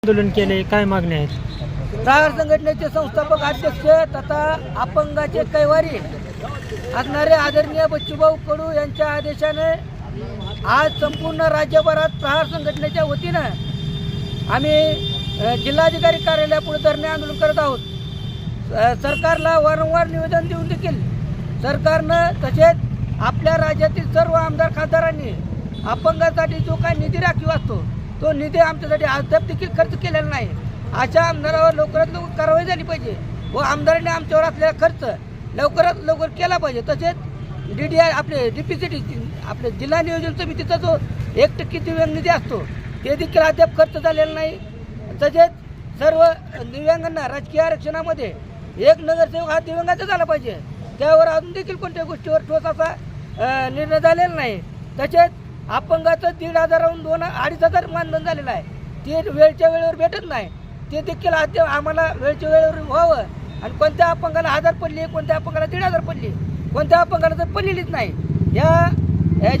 आंदोलन केले, काय मागण्या आहेत? प्रहार संघटनेचे संस्थापक अध्यक्ष तथा अपंगाचे कैवारी असणारे आदरणीय बच्चूभाऊ कडू यांच्या आदेशाने आज संपूर्ण राज्यभरात प्रहार संघटनेच्या वतीनं आम्ही जिल्हाधिकारी कार्यालयापुढे धरणे आंदोलन करत आहोत। सरकारला वारंवार निवेदन देऊन देखील सरकारनं तसेच आपल्या राज्यातील सर्व आमदार खासदारांनी अपंगासाठी जो काही निधी राखीव असतो तो निधी आमच्यासाठी अद्याप देखील खर्च केलेला नाही। अशा आमदारावर लवकरात लवकर कारवाई झाली पाहिजे व आमदारांनी आमच्यावर असलेला खर्च लवकरात लवकर केला पाहिजे। तसेच DDI आपले DPCT आपले जिल्हा नियोजन समितीचा जो 1% दिव्यांग निधी असतो ते देखील अद्याप खर्च झालेला नाही। तसेच सर्व दिव्यांगांना राजकीय आरक्षणामध्ये एक नगरसेवक हा दिव्यांगाचा झाला पाहिजे, त्यावर अजून देखील कोणत्या गोष्टीवर ठोस असा निर्णय झालेला नाही। तसेच अपंगाचं 1,500 2 2,500 मानधन झालेलं आहे, ते वेळच्या वेळेवर भेटत नाही, ते देखील आम्हाला वेळच्या वेळेवर व्हावं। आणि कोणत्या अपंगाला 1000 पडली, कोणत्या अपंगाला 1,500 पडली, कोणत्या अपंगाला तर पडलेलीच नाही।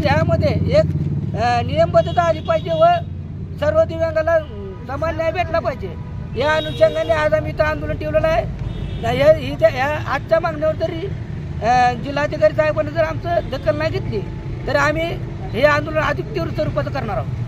यामध्ये एक नियमबद्धता आली पाहिजे व सर्व दिव्यांगाला समान न्याय भेटला पाहिजे। या अनुषंगाने आज आम्ही इथं आंदोलन ठेवलेलं आहे। या आजच्या मागण्यावर तरी जिल्हाधिकारी साहेबांनी जर आमचं दखल नाही घेतली तर आम्ही हे आंदोलन अधिक तीव्र स्वरूपाचं करणार आहोत।